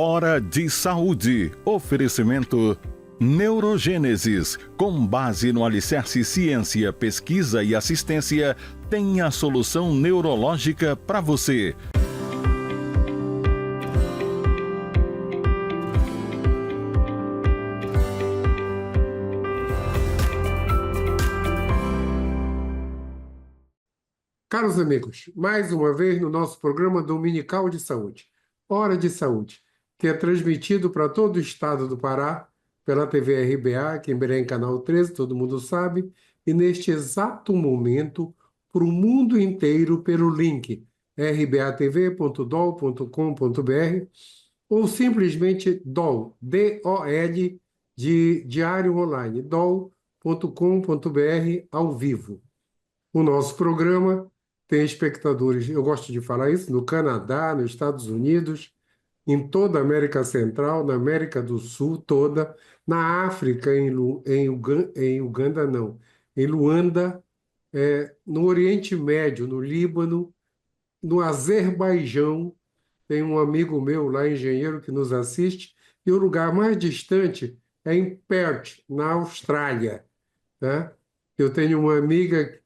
Hora de Saúde. Oferecimento Neurogênesis. Com base no alicerce ciência, pesquisa e assistência, tem a solução neurológica para você. Caros amigos, mais uma vez no nosso programa Dominical de Saúde, Hora de Saúde, que é transmitido para todo o estado do Pará, pela TV RBA, aqui em Belém, Canal 13, todo mundo sabe, e neste exato momento, para o mundo inteiro, pelo link rbatv.dol.com.br ou simplesmente DOL, D-O-L, de Diário Online, dol.com.br ao vivo. O nosso programa tem espectadores, eu gosto de falar isso, no Canadá, nos Estados Unidos, em toda a América Central, na América do Sul toda, na África, em Uganda não, em Luanda, no Oriente Médio, no Líbano, no Azerbaijão, tem um amigo meu lá, engenheiro, que nos assiste, e o lugar mais distante é em Perth, na Austrália, né? Eu tenho uma amiga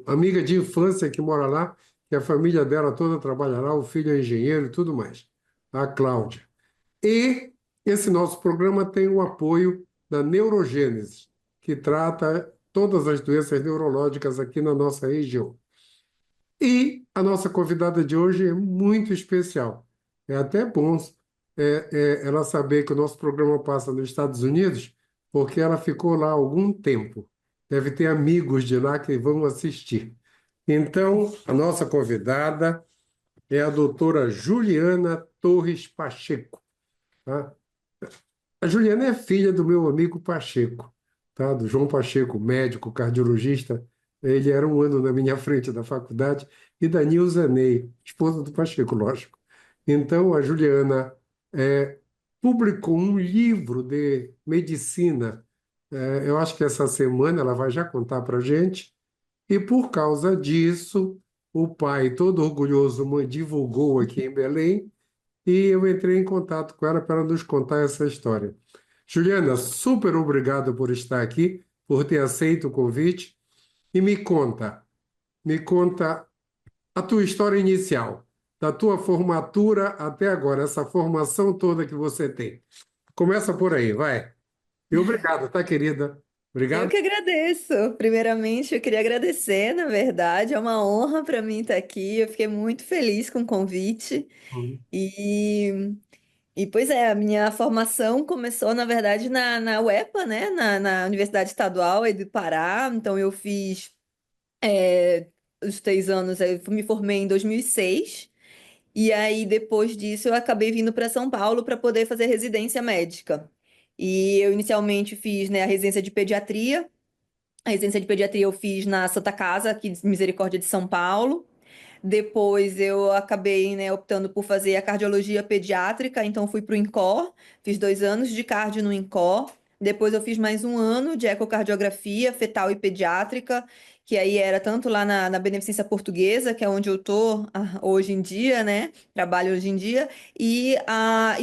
amiga de infância que mora lá, que a família dela toda trabalha lá, o filho é engenheiro e tudo mais, a Cláudia. E esse nosso programa tem o apoio da Neurogênese, que trata todas as doenças neurológicas aqui na nossa região. E a nossa convidada de hoje é muito especial. É até bom ela saber que o nosso programa passa nos Estados Unidos, porque ela ficou lá há algum tempo. Deve ter amigos de lá que vão assistir. Então, a nossa convidada é a doutora Juliana Torres Pacheco. Tá? A Juliana é filha do meu amigo Pacheco, tá? Do João Pacheco, médico, cardiologista. Ele era um ano na minha frente da faculdade, e da Nilza Ney, esposa do Pacheco, lógico. Então, a Juliana publicou um livro de medicina. Eu acho que essa semana ela vai já contar para a gente. E por causa disso, o pai, todo orgulhoso, divulgou aqui em Belém, e eu entrei em contato com ela para nos contar essa história. Juliana, super obrigado por estar aqui, por ter aceito o convite. E me conta a tua história inicial, da tua formatura até agora, essa formação toda que você tem. Começa por aí, vai. E obrigado, tá, querida? Eu Obrigado. que agradeço. Primeiramente, eu queria agradecer, na verdade, é uma honra para mim estar aqui. Eu fiquei muito feliz com o convite. E, pois é, a minha formação começou, na verdade, na UEPA, né? Na Universidade Estadual aí do Pará. Então, eu fiz os 3 anos, eu me formei em 2006. E aí, depois disso, eu acabei vindo para São Paulo para poder fazer residência médica. E eu inicialmente fiz, né, a residência de pediatria. A residência de pediatria eu fiz na Santa Casa, aqui de Misericórdia de São Paulo. Depois eu acabei, né, optando por fazer a cardiologia pediátrica, então fui para o INCOR, fiz 2 anos de cardio no INCOR. Depois eu fiz mais um ano de ecocardiografia fetal e pediátrica, que aí era tanto lá na Beneficência Portuguesa, que é onde eu tô hoje em dia, né? Trabalho hoje em dia, e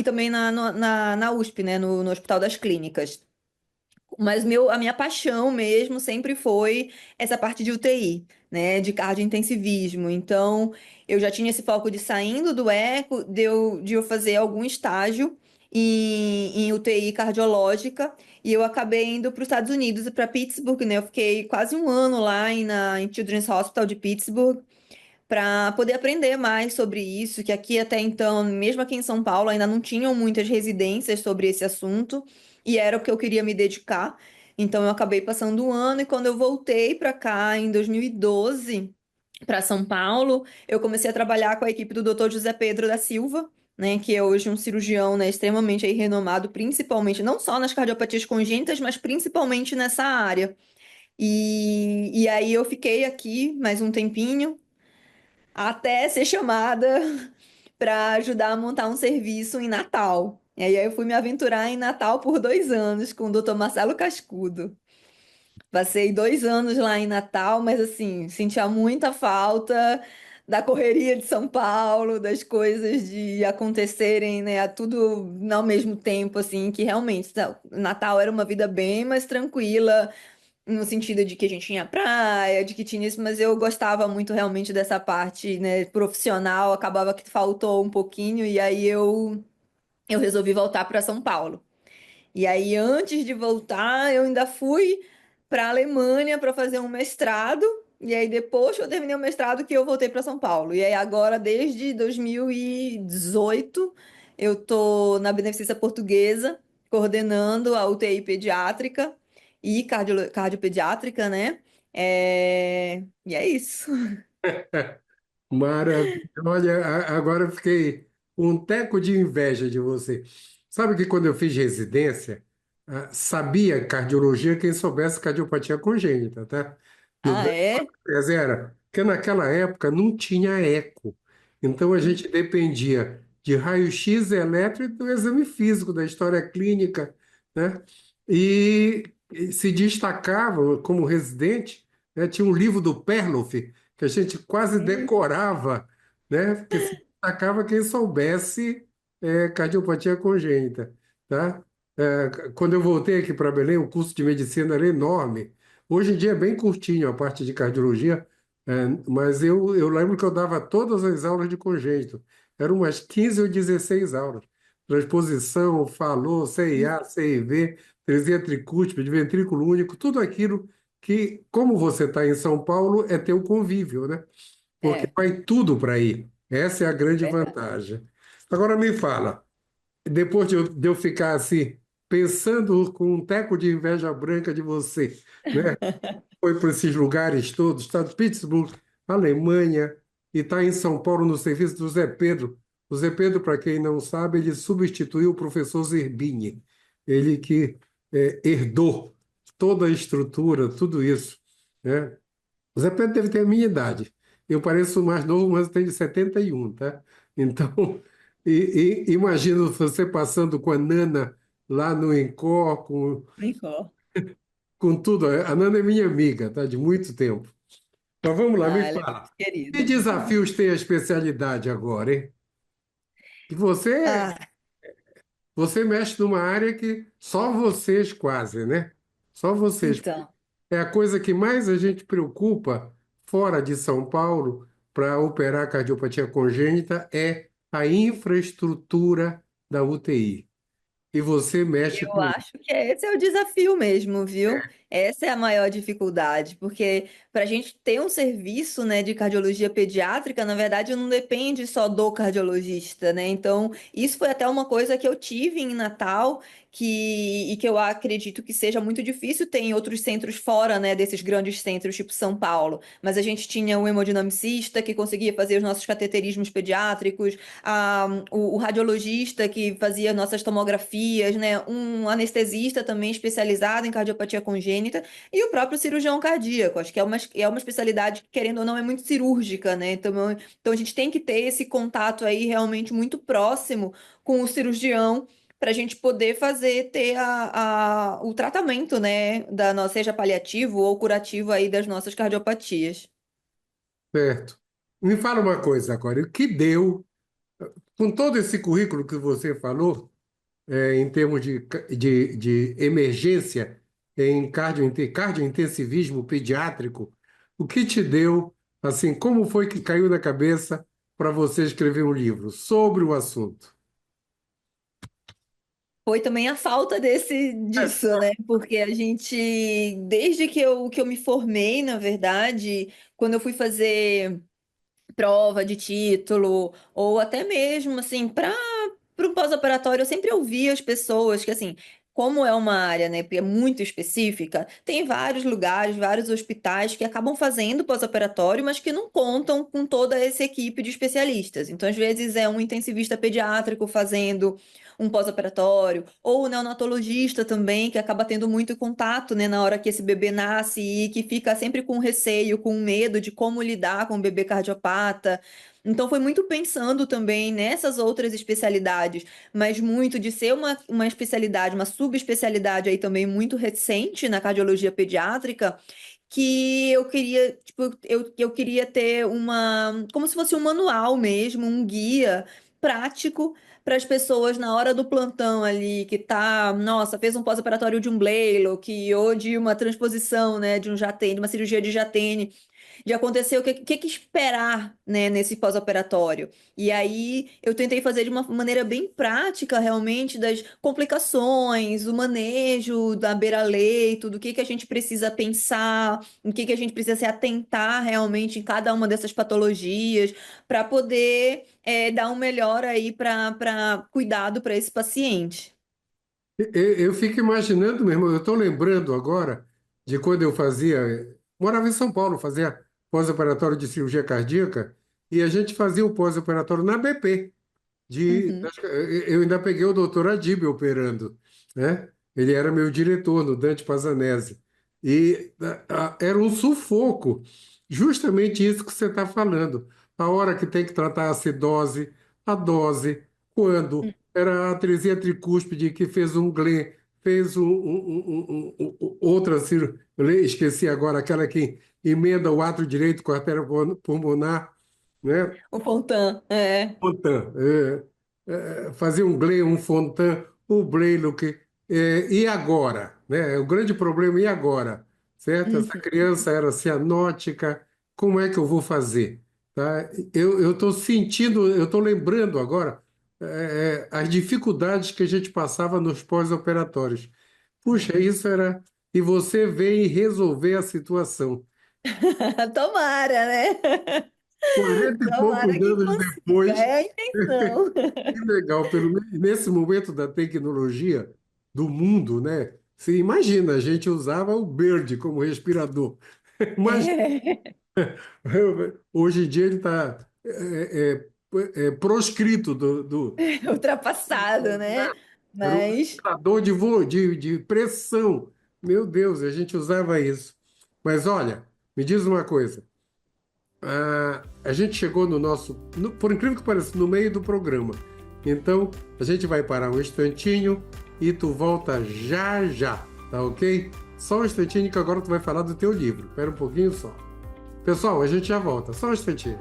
também na USP, né? No Hospital das Clínicas. Mas a minha paixão mesmo sempre foi essa parte de UTI, né, de cardiointensivismo. Então, eu já tinha esse foco de saindo do eco, de eu fazer algum estágio em UTI cardiológica, e eu acabei indo para os Estados Unidos, para Pittsburgh, né? Eu fiquei quase um ano lá em Children's Hospital de Pittsburgh, para poder aprender mais sobre isso, que aqui até então, mesmo aqui em São Paulo, ainda não tinham muitas residências sobre esse assunto, e era o que eu queria me dedicar. Então eu acabei passando um ano, e quando eu voltei para cá em 2012, para São Paulo, eu comecei a trabalhar com a equipe do Dr. José Pedro da Silva, né, que é hoje um cirurgião, né, extremamente aí renomado, principalmente não só nas cardiopatias congênitas, mas principalmente nessa área. E aí eu fiquei aqui mais um tempinho, até ser chamada para ajudar a montar um serviço em Natal. E aí eu fui me aventurar em Natal por 2 anos com o Dr. Marcelo Cascudo. Passei 2 anos lá em Natal, mas assim, sentia muita falta da correria de São Paulo, das coisas de acontecerem, né, tudo ao mesmo tempo, assim, que realmente Natal era uma vida bem mais tranquila, no sentido de que a gente tinha praia, de que tinha isso, mas eu gostava muito realmente dessa parte, né, profissional, acabava que faltou um pouquinho, e aí eu resolvi voltar para São Paulo. E aí, antes de voltar, eu ainda fui para a Alemanha para fazer um mestrado. E aí, depois que eu terminei o mestrado, que eu voltei para São Paulo. E aí, agora, desde 2018, eu tô na Beneficência Portuguesa, coordenando a UTI pediátrica e cardiopediátrica, né? E é isso. Maravilha. Olha, agora eu fiquei um teco de inveja de você. Sabe que quando eu fiz residência, sabia cardiologia quem soubesse cardiopatia congênita, tá? No Ah, é? Mas era, porque naquela época não tinha eco. Então a gente dependia de raio-x elétrico e do exame físico, da história clínica, né? E se destacava como residente, né? Tinha um livro do Perloff que a gente quase decorava, né? Porque se destacava quem soubesse cardiopatia congênita, tá? Quando eu voltei aqui para Belém, o curso de medicina era enorme. Hoje em dia é bem curtinho a parte de cardiologia, mas eu lembro que eu dava todas as aulas de congênito. Eram umas 15 ou 16 aulas. Transposição, falou, CIA, CIV, tresia tricúspide, ventrículo único, tudo aquilo que, como você está em São Paulo, é teu convívio, né? Porque É, vai tudo para aí. Essa é a grande verdade. vantagem. Agora me fala, depois de eu ficar assim, pensando com um teco de inveja branca de você, né? Foi para esses lugares todos, está em Pittsburgh, Alemanha, e está em São Paulo no serviço do Zé Pedro. O Zé Pedro, para quem não sabe, ele substituiu o professor Zerbini, ele que herdou toda a estrutura, tudo isso, né? O Zé Pedro deve ter a minha idade. Eu pareço mais novo, mas eu tenho 71, tá? Então, imagino você passando com a Nana lá no Encore, Brincou. com tudo. A Nana é minha amiga, tá? De muito tempo. Mas vamos lá, me Ah, ela é fala. muito Que querida. desafios tem a especialidade agora, hein? Que Ah, você mexe numa área que só vocês quase, né? Só vocês. então. É a coisa que mais a gente preocupa fora de São Paulo para operar cardiopatia congênita é a infraestrutura da UTI. E você mexe Eu com isso. acho que esse é o desafio mesmo, viu? Essa é a maior dificuldade, porque para a gente ter um serviço, né, de cardiologia pediátrica, na verdade, não depende só do cardiologista, né? Então, isso foi até uma coisa que eu tive em Natal, e que eu acredito que seja muito difícil ter em outros centros fora, né, desses grandes centros, tipo São Paulo. Mas a gente tinha um hemodinamicista que conseguia fazer os nossos cateterismos pediátricos, o radiologista que fazia nossas tomografias, né? Um anestesista também especializado em cardiopatia congênita e o próprio cirurgião cardíaco. Acho que é uma especialidade que, querendo ou não, é muito cirúrgica, né? Então a gente tem que ter esse contato aí realmente muito próximo com o cirurgião para a gente poder ter o tratamento, né? Seja paliativo ou curativo aí das nossas cardiopatias. Certo. Me fala uma coisa agora. O que deu, com todo esse currículo que você falou, em termos de emergência em cardiointensivismo pediátrico, o que te deu, assim, como foi que caiu na cabeça para você escrever um livro sobre o assunto? Foi também a falta disso, né? Porque a gente, desde que eu me formei, na verdade, quando eu fui fazer prova de título, ou até mesmo, assim, para um pós-operatório, eu sempre ouvia as pessoas que, assim, como é uma área, né, é muito específica, tem vários lugares, vários hospitais que acabam fazendo pós-operatório, mas que não contam com toda essa equipe de especialistas. Então, às vezes, é um intensivista pediátrico fazendo um pós-operatório, ou o neonatologista também, que acaba tendo muito contato, né, na hora que esse bebê nasce e que fica sempre com receio, com medo de como lidar com o bebê cardiopata. Então, foi muito pensando também nessas outras especialidades, mas muito de ser uma especialidade, uma subespecialidade aí também muito recente na cardiologia pediátrica, que eu queria, tipo, eu queria ter como se fosse um manual mesmo, um guia prático para as pessoas na hora do plantão ali, que tá, nossa, fez um pós-operatório de um Blaylock ou de uma transposição, né, de um Jatene, de uma cirurgia de Jatene, de acontecer o que esperar, né, nesse pós-operatório. E aí eu tentei fazer de uma maneira bem prática, realmente, das complicações, o manejo da beira-leito, do que a gente precisa pensar, o que a gente precisa se atentar realmente em cada uma dessas patologias, para poder dar um melhor aí para cuidado para esse paciente. Eu fico imaginando, meu irmão, eu estou lembrando agora de quando eu morava em São Paulo, fazia pós-operatório de cirurgia cardíaca, e a gente fazia o pós-operatório na BP. Uhum. Eu ainda peguei o doutor Adib operando, né? Ele era meu diretor no Dante Pazanese. E era um sufoco, justamente isso que você está falando. A hora que tem que tratar a acidose, a dose, quando era a atresia tricúspide que fez um Glenn, fez outra cirurgia, eu esqueci agora, aquela que emenda o átrio direito com a artéria pulmonar, né? O Fontan, é. Fontan, fazer um Glenn, um Fontan, o Blaylock, e agora? Né? O grande problema, e agora? Certo? Essa Uhum. criança era cianótica, como é que eu vou fazer? Tá? Eu estou sentindo, eu estou lembrando agora as dificuldades que a gente passava nos pós-operatórios. Puxa, isso era. E você vem resolver a situação. Tomara, né? 40 e poucos Tomara que anos consiga, depois. é a intenção. Que legal, nesse momento da tecnologia do mundo, né? Você imagina, a gente usava o Bird como respirador. Imagina, É, hoje em dia ele está proscrito ultrapassado, né? né? Era um Mas respirador de pressão. Meu Deus, a gente usava isso. Mas olha, me diz uma coisa. A gente chegou por incrível que pareça, no meio do programa. Então, a gente vai parar um instantinho e tu volta já já, tá ok? Só um instantinho que agora tu vai falar do teu livro. Espera um pouquinho só. Pessoal, a gente já volta. Só um instantinho.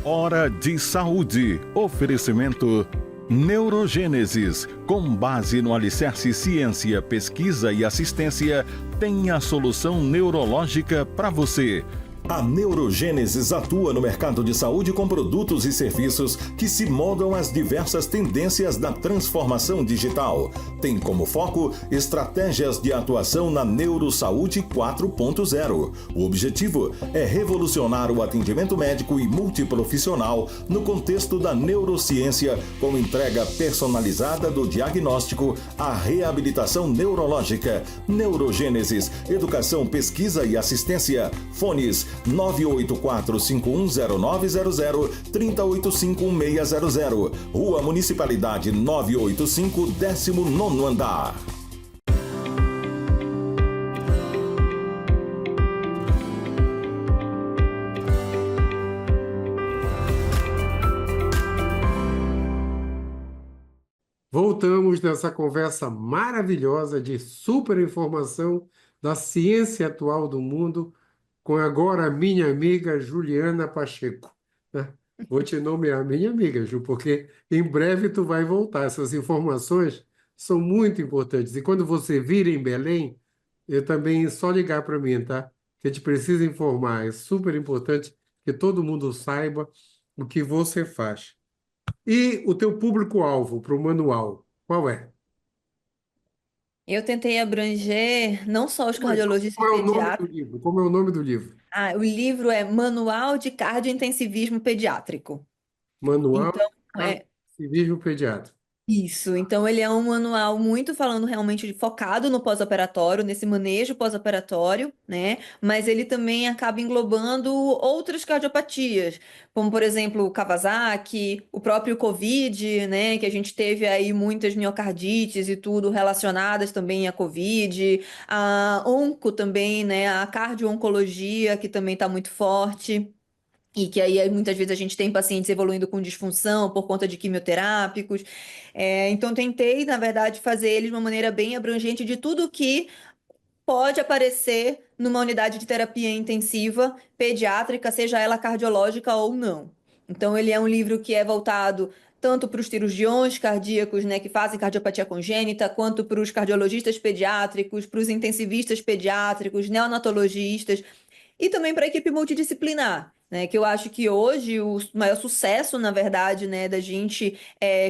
Hora de Saúde. Oferecimento Neurogênesis. Com base no alicerce ciência, pesquisa e assistência, tem a solução neurológica para você. A Neurogênesis atua no mercado de saúde com produtos e serviços que se moldam às diversas tendências da transformação digital. Tem como foco estratégias de atuação na Neurosaúde 4.0. O objetivo é revolucionar o atendimento médico e multiprofissional no contexto da neurociência, com entrega personalizada do diagnóstico à reabilitação neurológica. Neurogênesis, educação, pesquisa e assistência. Fones 984-510900, 3085-1600. Rua Municipalidade 985, 19º andar. Voltamos nessa conversa maravilhosa de super informação da ciência atual do mundo com agora a minha amiga Juliana Pacheco, né? Vou te nomear minha amiga, Ju, porque em breve tu vai voltar. Essas informações são muito importantes. E quando você vir em Belém, eu também só ligar para mim, tá? Que a gente precisa informar. É super importante que todo mundo saiba o que você faz. E o teu público-alvo para o manual, qual é? eu tentei abranger não só os cardiologistas Qual é o nome do pediatras. livro? Como é o nome do livro? Ah, o livro é Manual de Cardiointensivismo Pediátrico. Manual Então, de Civismo Pediátrico. isso, então ele é um manual muito falando realmente focado no pós-operatório, nesse manejo pós-operatório, né? Mas ele também acaba englobando outras cardiopatias, como por exemplo o Kawasaki, o próprio Covid, né? Que a gente teve aí muitas miocardites e tudo relacionadas também à Covid, a onco também, né? A cardio-oncologia que também está muito forte. E que aí muitas vezes a gente tem pacientes evoluindo com disfunção por conta de quimioterápicos. Então tentei, na verdade, fazer eles de uma maneira bem abrangente de tudo que pode aparecer numa unidade de terapia intensiva pediátrica, seja ela cardiológica ou não. Então, ele é um livro que é voltado tanto para os cirurgiões cardíacos, né, que fazem cardiopatia congênita, quanto para os cardiologistas pediátricos, para os intensivistas pediátricos, neonatologistas e também para a equipe multidisciplinar. Né, que eu acho que hoje o maior sucesso, na verdade, né, da gente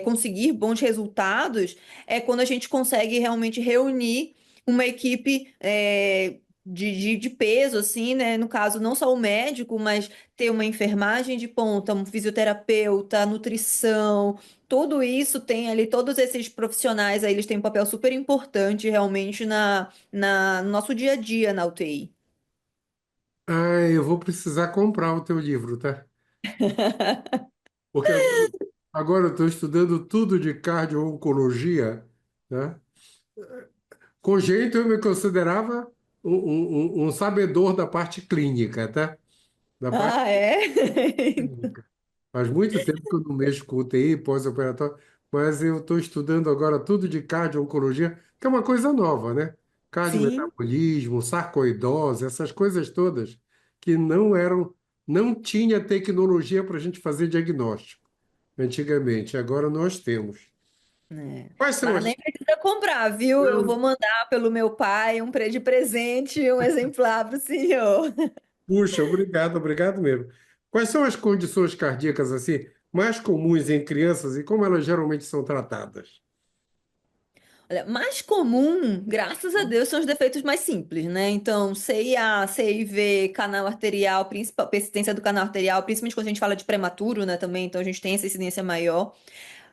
conseguir bons resultados é quando a gente consegue realmente reunir uma equipe de peso, assim, né? No caso, não só o médico, mas ter uma enfermagem de ponta, um fisioterapeuta, nutrição, tudo isso tem ali, todos esses profissionais aí, eles têm um papel super importante realmente no nosso dia a dia na UTI. Ah, eu vou precisar comprar o teu livro, tá? Porque agora eu estou estudando tudo de cardio-oncologia, né? Com jeito eu me considerava um sabedor da parte clínica, tá? Da parte Ah, é? clínica. Faz muito tempo que eu não mexo com UTI, pós-operatório, mas eu estou estudando agora tudo de cardio-oncologia, que é uma coisa nova, né? Sim, Cardiometabolismo, sarcoidose, essas coisas todas que não eram, não tinha tecnologia para a gente fazer diagnóstico antigamente. Agora nós temos. né? Quais são Mas as... nem precisa comprar, viu? Eu vou mandar pelo meu pai de presente um exemplar para o senhor. Puxa, obrigado, obrigado mesmo. Quais são as condições cardíacas assim mais comuns em crianças e como elas geralmente são tratadas? Olha, mais comum, graças a Deus, são os defeitos mais simples, né? Então, CIA, CIV, canal arterial, principal, persistência do canal arterial, principalmente quando a gente fala de prematuro, né, também, então a gente tem essa incidência maior.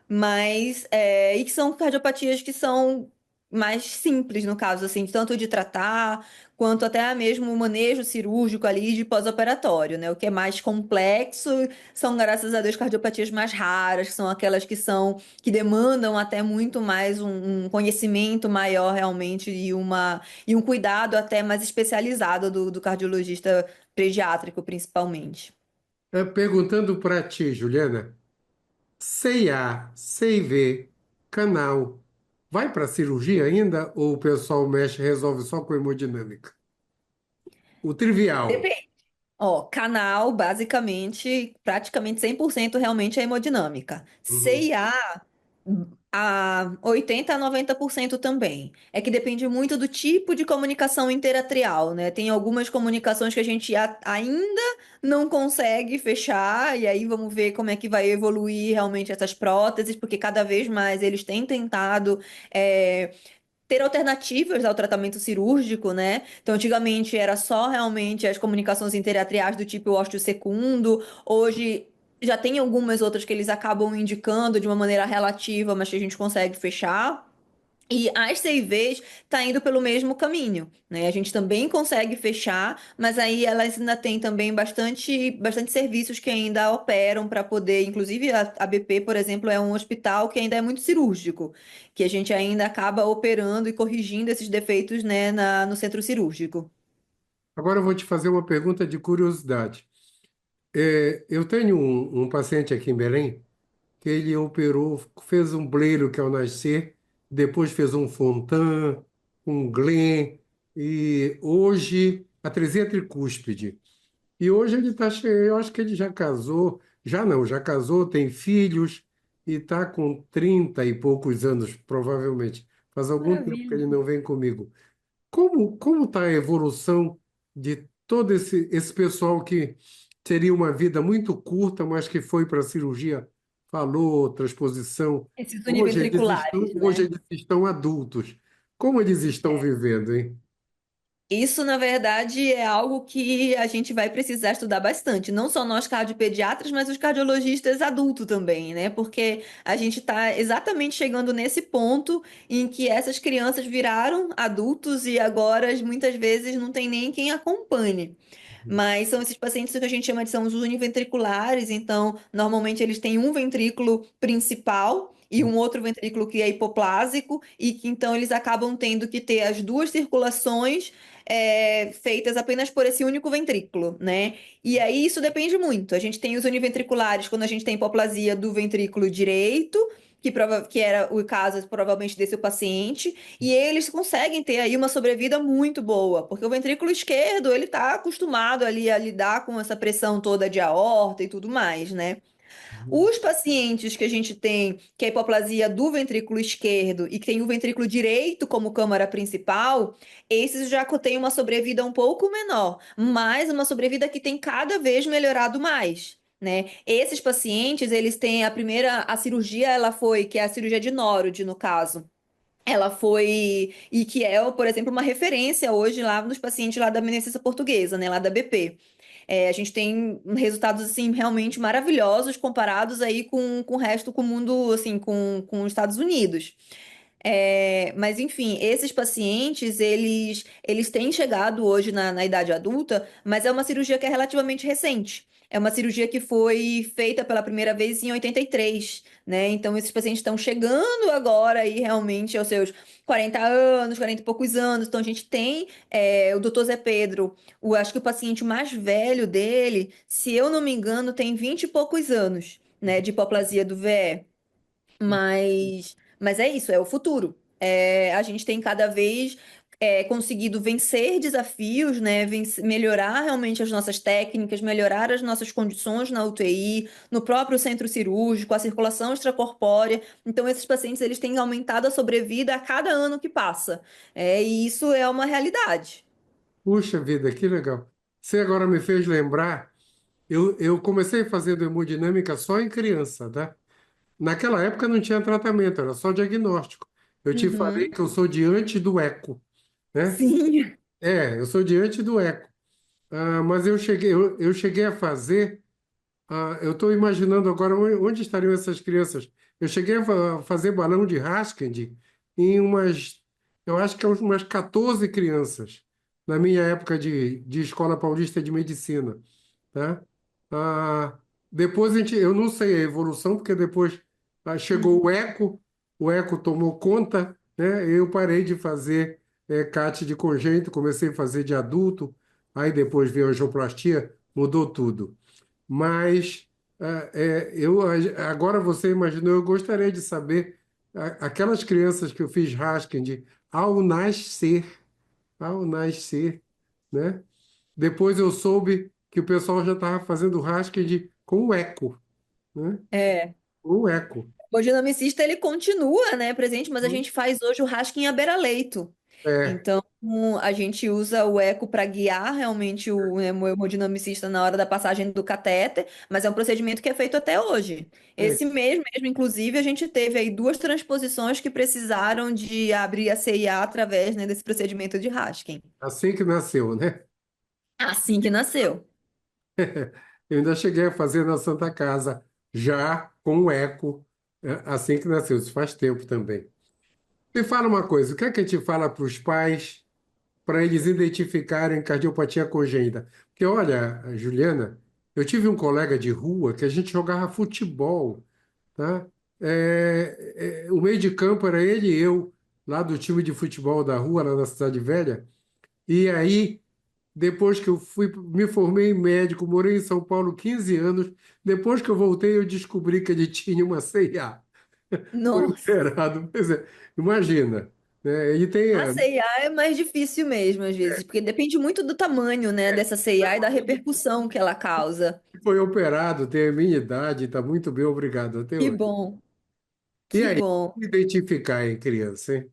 E que são cardiopatias que são mais simples, no caso, assim, tanto de tratar, quanto até mesmo o manejo cirúrgico ali de pós-operatório, né? O que é mais complexo são, graças a Deus, cardiopatias mais raras, que são aquelas que demandam até muito mais um conhecimento maior realmente e um cuidado até mais especializado do cardiologista pediátrico, principalmente. Perguntando para ti, Juliana, CIA, CIV, canal, vai para cirurgia ainda ou o pessoal mexe, resolve só com hemodinâmica? O trivial. Ó, canal, basicamente, praticamente 100% realmente é hemodinâmica. Uhum. CIA, a 80 a 90% também. É que depende muito do tipo de comunicação interatrial, né? Tem algumas comunicações que a gente ainda não consegue fechar, e aí vamos ver como é que vai evoluir realmente essas próteses, porque cada vez mais eles têm tentado. é, ter alternativas ao tratamento cirúrgico, né? Então, antigamente era só realmente as comunicações interatriais do tipo osteosecundo. Hoje já tem algumas outras que eles acabam indicando de uma maneira relativa, mas que a gente consegue fechar. E as CIVs tá indo pelo mesmo caminho, né? A gente também consegue fechar, mas aí elas ainda têm também bastante serviços que ainda operam para poder, inclusive a BP, por exemplo, é um hospital que ainda é muito cirúrgico, que a gente ainda acaba operando e corrigindo esses defeitos, né, no centro cirúrgico. Agora eu vou te fazer uma pergunta de curiosidade. Eu tenho um paciente aqui em Belém que ele operou, fez um bleiro que é o nascer, depois fez um Fontan, um Glenn, e hoje a tresia tricúspide. E hoje ele está cheio, eu acho que ele já casou, já não, já casou, tem filhos e está com 30 e poucos anos, provavelmente. Faz algum tempo que Maravilha. ele não vem comigo. Como está a evolução de todo esse pessoal que teria uma vida muito curta, mas que foi para a cirurgia, falou, transposição. Esses univentriculares, Hoje né? eles estão adultos. Como eles estão vivendo, hein? Isso, na verdade, é algo que a gente vai precisar estudar bastante, não só nós cardiopediatras, mas os cardiologistas adultos também, né? Porque a gente está exatamente chegando nesse ponto em que essas crianças viraram adultos e agora muitas vezes não tem nem quem acompanhe. Mas são esses pacientes que a gente chama de são os univentriculares, então normalmente eles têm um ventrículo principal e um outro ventrículo que é hipoplásico, e que então eles acabam tendo que ter as duas circulações feitas apenas por esse único ventrículo, né? E aí isso depende muito. A gente tem os univentriculares quando a gente tem hipoplasia do ventrículo direito, que era o caso provavelmente desse paciente, e eles conseguem ter aí uma sobrevida muito boa, porque o ventrículo esquerdo, ele está acostumado ali a lidar com essa pressão toda de aorta e tudo mais, né? Uhum. Os pacientes que a gente tem, que é a hipoplasia do ventrículo esquerdo e que tem o ventrículo direito como câmara principal, esses já têm uma sobrevida um pouco menor, mas uma sobrevida que tem cada vez melhorado mais. Né? Esses pacientes, eles têm a cirurgia, ela foi, que é a cirurgia de Norwood, no caso. Ela foi, e que é, por exemplo, uma referência hoje lá nos pacientes lá da Beneficência Portuguesa, né, lá da BP. A gente tem resultados, assim, realmente maravilhosos comparados aí com o resto, com o mundo, assim, com os Estados Unidos. Mas, enfim, esses pacientes, eles têm chegado hoje na idade adulta, mas é uma cirurgia que é relativamente recente. É uma cirurgia que foi feita pela primeira vez em 83, né? Então, esses pacientes estão chegando agora aí realmente aos seus 40 anos, 40 e poucos anos. Então, a gente tem o doutor Zé Pedro, acho que o paciente mais velho dele, se eu não me engano, tem 20 e poucos anos, né, de hipoplasia do VE. Mas é isso, é o futuro. A gente tem cada vez conseguido vencer desafios, né? Melhorar realmente as nossas técnicas, melhorar as nossas condições na UTI, no próprio centro cirúrgico, a circulação extracorpórea. Então, esses pacientes eles têm aumentado a sobrevida a cada ano que passa. E isso é uma realidade. Puxa vida, que legal. Você agora me fez lembrar, eu comecei fazendo hemodinâmica só em criança, tá? Naquela época não tinha tratamento, era só diagnóstico. Eu te falei Uhum. que eu sou diante do eco, né? Sim. Eu sou diante do eco. Mas eu cheguei a fazer. Eu estou imaginando agora onde estariam essas crianças. Eu cheguei a fazer balão de Hasking em eu acho que umas 14 crianças, na minha época de Escola Paulista de Medicina, tá? Ah, depois eu não sei a evolução, porque depois chegou Uhum. o eco tomou conta, né? Eu parei de fazer CAT de congênito, comecei a fazer de adulto, aí depois veio a angioplastia, mudou tudo. Mas agora você imaginou, eu gostaria de saber aquelas crianças que eu fiz Hasking ao nascer, ao nascer, né? Depois eu soube que o pessoal já estava fazendo Hasking com o eco, né? É. Com o eco. O genomicista ele continua, né, presente, mas a gente faz hoje o rasking à beira-leito. É, Então, a gente usa o eco para guiar realmente o hemodinamicista na hora da passagem do catéter, mas é um procedimento que é feito até hoje. é Esse mês mesmo, inclusive, a gente teve aí duas transposições que precisaram de abrir a CIA através, né, desse procedimento de rasking. assim que nasceu, né? Assim que nasceu. Eu ainda cheguei a fazer na Santa Casa, já com o eco, assim que nasceu. Isso faz tempo também. Me fala uma coisa, o que é que a gente fala para os pais para eles identificarem cardiopatia congênita? Porque, olha, Juliana, eu tive um colega de rua que a gente jogava futebol, tá? O meio de campo era ele e eu, lá do time de futebol da rua, lá na Cidade Velha. E aí, depois que eu me formei em médico, morei em São Paulo 15 anos, depois que eu voltei, eu descobri que ele tinha uma CIA. Foi Nossa. operado. Pois é, imagina, né? Ele tem, A CIA é mais difícil mesmo, às vezes, porque depende muito do tamanho, né, dessa CIA e da repercussão que ela causa. foi operado, tem a minha idade, está muito bem, obrigado até Que hoje. bom, E que aí, bom. identificar em criança, hein?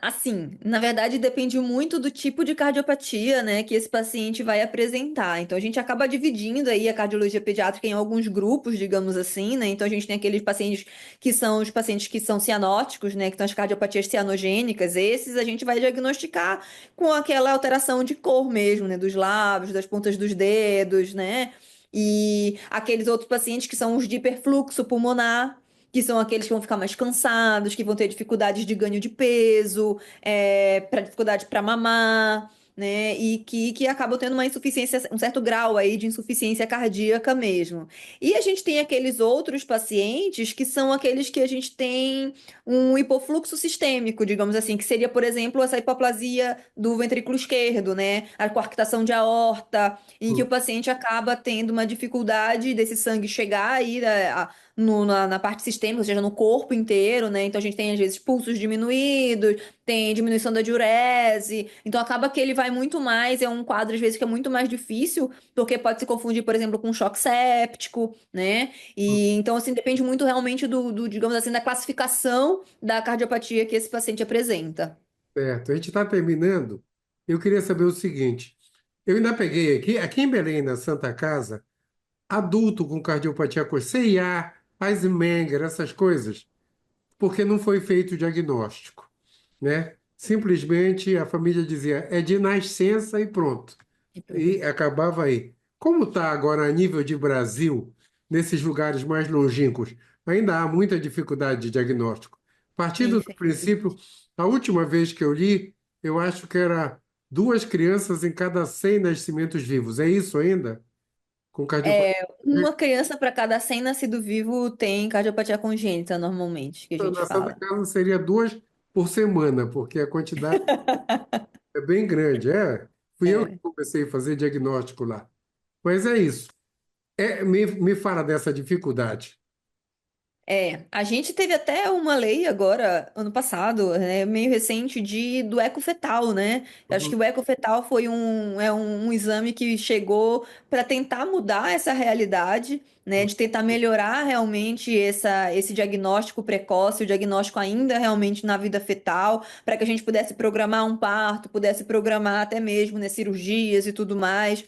Assim, na verdade depende muito do tipo de cardiopatia, né, que esse paciente vai apresentar. Então a gente acaba dividindo aí a cardiologia pediátrica em alguns grupos, digamos assim, né? Então a gente tem aqueles pacientes que são os pacientes que são cianóticos, né, que são as cardiopatias cianogênicas. Esses a gente vai diagnosticar com aquela alteração de cor mesmo, né, dos lábios, das pontas dos dedos, né? E aqueles outros pacientes que são os de hiperfluxo pulmonar, que são aqueles que vão ficar mais cansados, que vão ter dificuldades de ganho de peso, dificuldade para mamar, né? E que acabam tendo uma insuficiência, um certo grau aí de insuficiência cardíaca mesmo. E a gente tem aqueles outros pacientes que são aqueles que a gente tem um hipofluxo sistêmico, digamos assim, que seria, por exemplo, essa hipoplasia do ventrículo esquerdo, né? A coarctação de aorta, em que o Hum. paciente acaba tendo uma dificuldade desse sangue chegar aí na parte sistêmica, ou seja, no corpo inteiro, né? Então a gente tem, às vezes, pulsos diminuídos, tem diminuição da diurese, então acaba que ele vai muito mais, é um quadro, às vezes, que é muito mais difícil, porque pode se confundir, por exemplo, com choque séptico, né? E então, assim, depende muito realmente digamos assim, da classificação da cardiopatia que esse paciente apresenta. Certo, a gente está terminando. Eu queria saber o seguinte: eu ainda peguei aqui em Belém, na Santa Casa, adulto com cardiopatia com CIA, Eisenmenger, essas coisas, porque não foi feito o diagnóstico, né? Simplesmente a família dizia, é de nascença e pronto. E E pronto. acabava aí. Como está agora a nível de Brasil, nesses lugares mais longínquos, ainda há muita dificuldade de diagnóstico. Partindo do princípio, Infelizmente. a última vez que eu li, eu acho que era 2 crianças em cada 100 nascimentos vivos. É isso ainda? Com cardiopatia. Uma criança para cada 100 nascido vivo tem cardiopatia congênita, normalmente, que a gente Na Santa fala. Casa seria 2 por semana, porque a quantidade é bem grande. Fui eu que É. comecei a fazer diagnóstico lá. Mas é isso. Me fala dessa dificuldade. A gente teve até uma lei agora, ano passado, né, meio recente, do ecofetal, né? Eu acho que Uhum. o ecofetal foi um exame que chegou para tentar mudar essa realidade, né? De tentar melhorar realmente esse diagnóstico precoce, o diagnóstico ainda realmente na vida fetal, para que a gente pudesse programar um parto, pudesse programar até mesmo, né, cirurgias e tudo mais.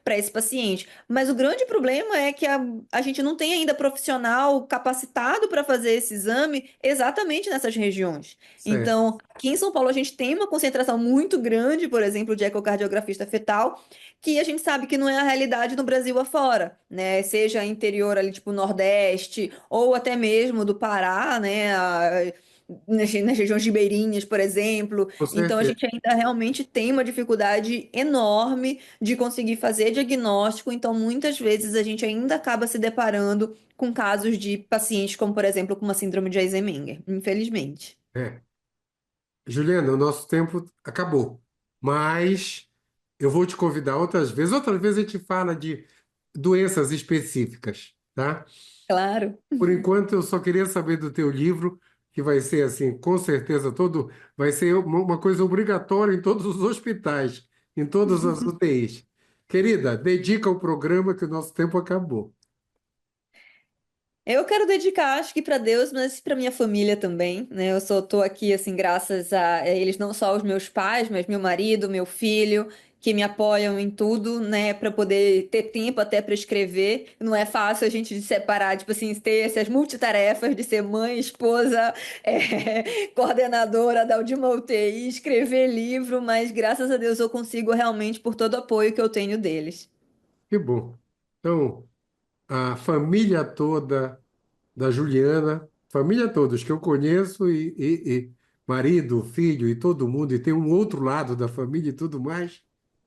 Para esse paciente. Mas o grande problema é que a gente não tem ainda profissional capacitado para fazer esse exame exatamente nessas regiões. Certo. Então, aqui em São Paulo, a gente tem uma concentração muito grande, por exemplo, de ecocardiografista fetal, que a gente sabe que não é a realidade no Brasil afora, né? Seja interior ali, tipo Nordeste, ou até mesmo do Pará, né? Nas regiões ribeirinhas, por exemplo. Com Então, a certeza. gente ainda realmente tem uma dificuldade enorme de conseguir fazer diagnóstico, então muitas vezes a gente ainda acaba se deparando com casos de pacientes como, por exemplo, com uma síndrome de Eisenmenger, infelizmente. É. Juliana, o nosso tempo acabou. Mas eu vou te convidar outras vezes. Outra vez a gente fala de doenças específicas, tá? Claro. Por enquanto, eu só queria saber do teu livro, que vai ser assim, com certeza, vai ser uma coisa obrigatória em todos os hospitais, em todas as UTIs. Querida, dedica o programa que o nosso tempo acabou. Eu quero dedicar, acho que para Deus, mas para minha família também, né? Eu só tô aqui assim graças a eles, não só os meus pais, mas meu marido, meu filho, que me apoiam em tudo, né, para poder ter tempo até para escrever. Não é fácil a gente separar, tipo assim, ter essas multitarefas de ser mãe, esposa, coordenadora de uma UTI, escrever livro, mas graças a Deus eu consigo realmente por todo o apoio que eu tenho deles. Que bom. Então, a família toda da Juliana, família toda, os que eu conheço, e marido, filho e todo mundo, e tem um outro lado da família e tudo mais.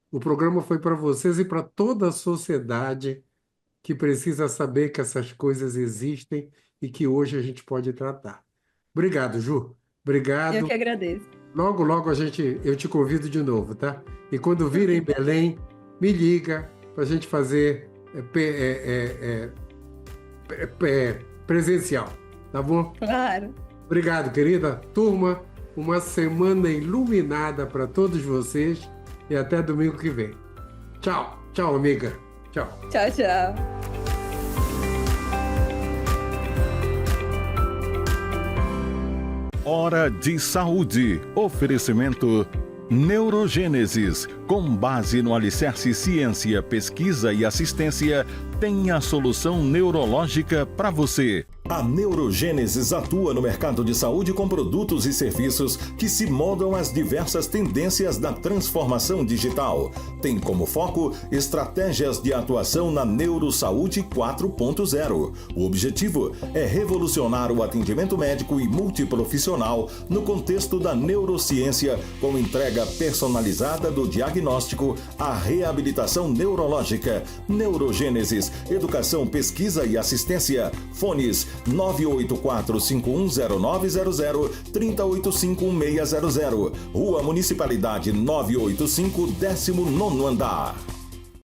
O programa foi para vocês e para toda a sociedade que precisa saber que essas coisas existem e que hoje a gente pode tratar. Obrigado, Ju. Eu Obrigado. que agradeço. Logo, logo eu te convido de novo, tá? E quando vir em Belém, me liga para a gente fazer presencial, tá bom? Claro. Obrigado, querida turma. Uma semana iluminada para todos vocês e até domingo que vem. Tchau, tchau, amiga. Tchau. Tchau, tchau. Hora de Saúde. Oferecimento Neurogênesis. Com base no alicerce ciência, pesquisa e assistência, tem a solução neurológica para você. A Neurogênesis atua no mercado de saúde com produtos e serviços que se moldam às diversas tendências da transformação digital. Tem como foco estratégias de atuação na Neurosaúde 4.0. O objetivo é revolucionar o atendimento médico e multiprofissional no contexto da neurociência, com entrega personalizada do diagnóstico à reabilitação neurológica. Neurogênesis, educação, pesquisa e assistência. Fones 984-510900, 3085-1600. Rua Municipalidade 985, 19º andar.